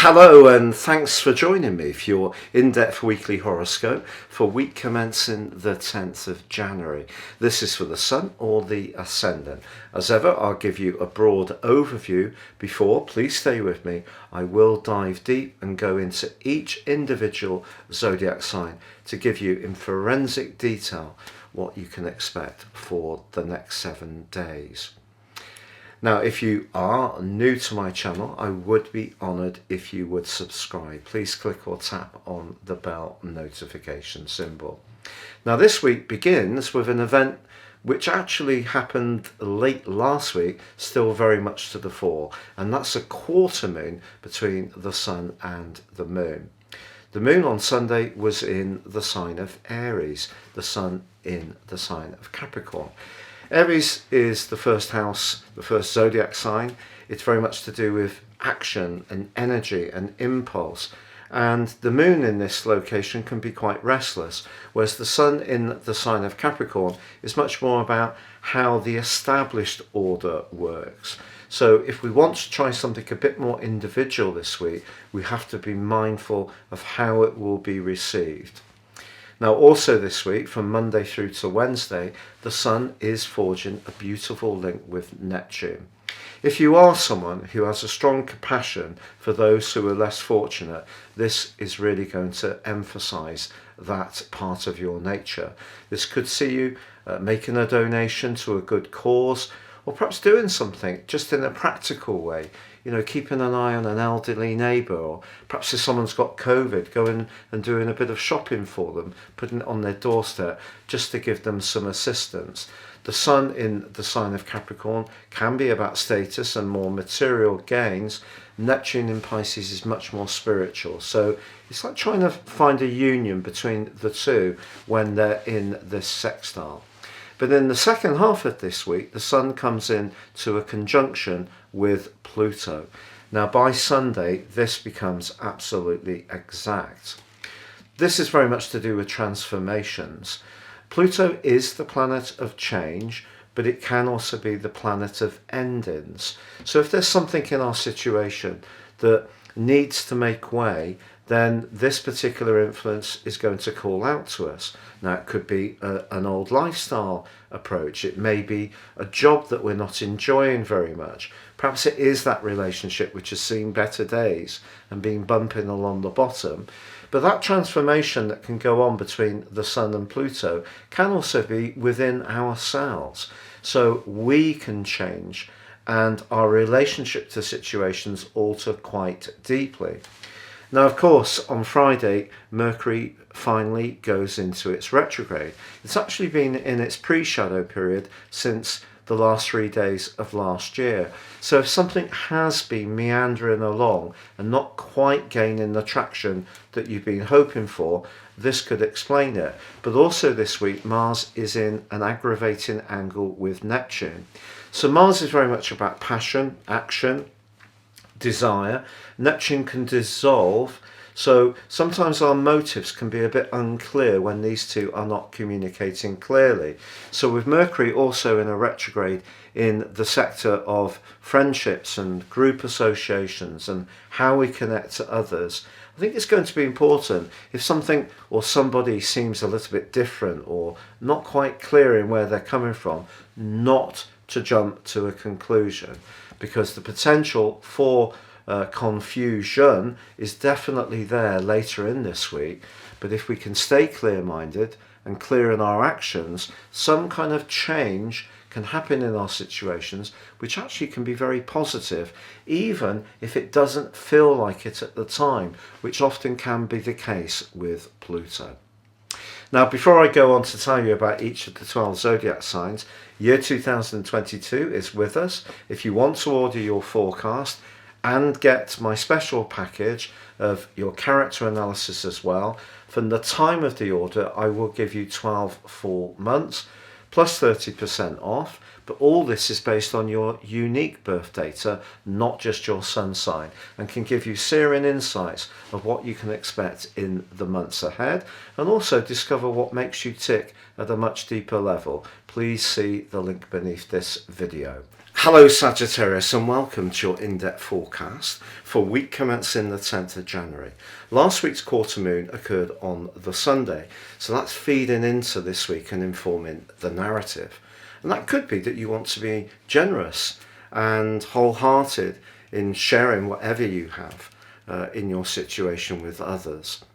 Hello and thanks for joining me for your in-depth weekly horoscope for week commencing the 10th of January. This is for the Sun or the Ascendant. As ever, I'll give you a broad overview before, please stay with me, I will dive deep and go into each individual zodiac sign to give you in forensic detail what you can expect for the next 7 days. Now, if you are new to my channel, I would be honoured if you would subscribe. Please click or tap on the bell notification symbol. Now, this week begins with an event which actually happened late last week, still very much to the fore, and that's a quarter moon between the Sun and the Moon. The Moon on Sunday was in the sign of Aries, the Sun in the sign of Capricorn. Aries is the first house, the first zodiac sign. It's very much to do with action and energy and impulse. And the Moon in this location can be quite restless, whereas the Sun in the sign of Capricorn is much more about how the established order works. So if we want to try something a bit more individual this week, we have to be mindful of how it will be received. Now, also this week, from Monday through to Wednesday, the Sun is forging a beautiful link with Neptune. If you are someone who has a strong compassion for those who are less fortunate, this is really going to emphasize that part of your nature. This could see you making a donation to a good cause, or perhaps doing something just in a practical way. You know, keeping an eye on an elderly neighbour, or perhaps if someone's got COVID, going and doing a bit of shopping for them, putting it on their doorstep just to give them some assistance. The Sun in the sign of Capricorn can be about status and more material gains. Neptune in Pisces is much more spiritual. So it's like trying to find a union between the two when they're in this sextile. But in the second half of this week, the Sun comes in to a conjunction with Pluto. Now, by Sunday, this becomes absolutely exact. This is very much to do with transformations. Pluto is the planet of change, but it can also be the planet of endings. So if there's something in our situation that needs to make way, then this particular influence is going to call out to us. Now, it could be an old lifestyle approach. It may be a job that we're not enjoying very much. Perhaps it is that relationship which has seen better days and been bumping along the bottom. But that transformation that can go on between the Sun and Pluto can also be within ourselves. So we can change and our relationship to situations alter quite deeply. Now, of course, on Friday, Mercury finally goes into its retrograde. It's actually been in its pre-shadow period since the last 3 days of last year. So if something has been meandering along and not quite gaining the traction that you've been hoping for, this could explain it. But also this week, Mars is in an aggravating angle with Neptune. So Mars is very much about passion, action, desire. Neptune can dissolve, so sometimes our motives can be a bit unclear when these two are not communicating clearly. So with Mercury also in a retrograde in the sector of friendships and group associations and how we connect to others, I think it's going to be important if something or somebody seems a little bit different or not quite clear in where they're coming from, not to jump to a conclusion, because the potential for confusion is definitely there later in this week. But if we can stay clear-minded and clear in our actions, some kind of change can happen in our situations which actually can be very positive, even if it doesn't feel like it at the time, which often can be the case with Pluto. Now, before I go on to tell you about each of the 12 zodiac signs, year 2022 is with us. If you want to order your forecast and get my special package of your character analysis as well, from the time of the order, I will give you 12 full months plus 30% off. But all this is based on your unique birth data, not just your sun sign, and can give you searing insights of what you can expect in the months ahead, and also discover what makes you tick at a much deeper level. Please see the link beneath this video. Hello Sagittarius, and welcome to your in-depth forecast for week commencing the 10th of January. Last week's quarter moon occurred on the Sunday, so that's feeding into this week and informing the narrative. And that could be that you want to be generous and wholehearted in sharing whatever you have in your situation with others.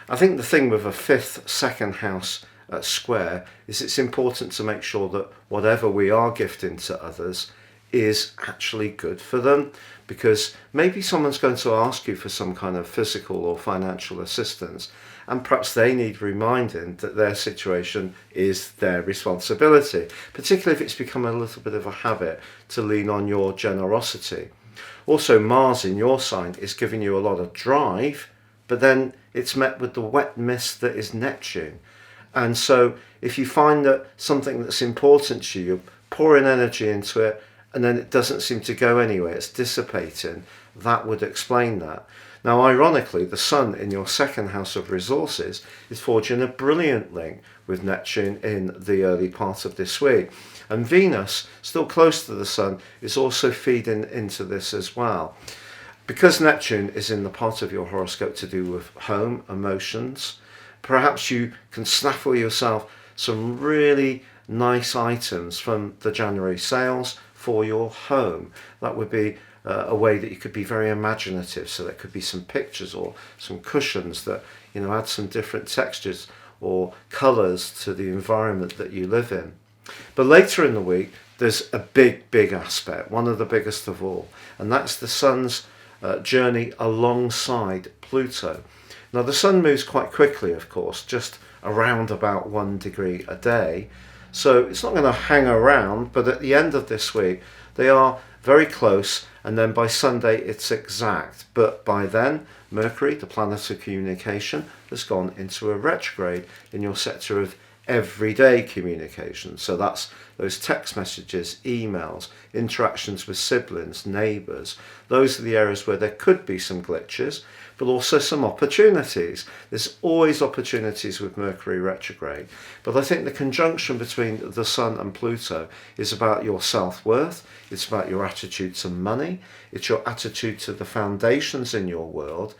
I think the thing with a fifth second house square is it's important to make sure that whatever we are gifting to others is actually good for them, because maybe someone's going to ask you for some kind of physical or financial assistance, and perhaps they need reminding that their situation is their responsibility, particularly if it's become a little bit of a habit to lean on your generosity. Also, Mars in your sign is giving you a lot of drive, but then it's met with the wet mist that is Neptune. And so if you find that something that's important to you, you're pouring energy into it, and then it doesn't seem to go anywhere, it's dissipating, that would explain that. Now, ironically, the Sun in your second house of resources is forging a brilliant link with Neptune in the early part of this week. And Venus, still close to the Sun, is also feeding into this as well. Because Neptune is in the part of your horoscope to do with home, emotions, perhaps you can snaffle yourself some really nice items from the January sales for your home. That would be a way that you could be very imaginative. So there could be some pictures or some cushions that, add some different textures or colours to the environment that you live in. But later in the week, there's a big aspect, one of the biggest of all, and that's the Sun's journey alongside Pluto. Now, the Sun moves quite quickly, of course, just around about 1 degree a day. So it's not going to hang around, but at the end of this week, they are very close, and then by Sunday, it's exact. But by then, Mercury, the planet of communication, has gone into a retrograde in your sector of everyday communication. So that's those text messages, emails, interactions with siblings, neighbours. Those are the areas where there could be some glitches, but also some opportunities. There's always opportunities with Mercury retrograde. But I think the conjunction between the Sun and Pluto is about your self-worth, it's about your attitude to money, it's your attitude to the foundations in your world.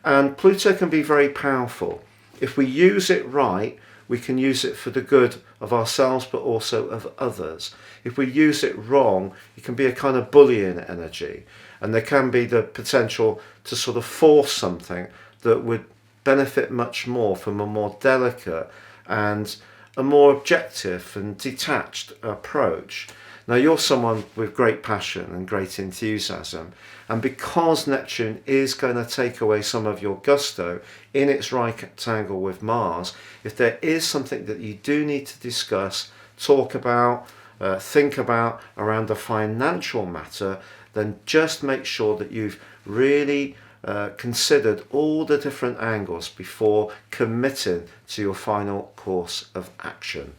And Pluto can be very powerful. If we use it right, we can use it for the good of ourselves, but also of others. If we use it wrong, it can be a kind of bullying energy. And there can be the potential to sort of force something that would benefit much more from a more delicate and a more objective and detached approach. Now, you're someone with great passion and great enthusiasm, and because Neptune is going to take away some of your gusto in its right angle with Mars, if there is something that you do need to discuss, talk about, think about around a financial matter, then just make sure that you've really considered all the different angles before committing to your final course of action.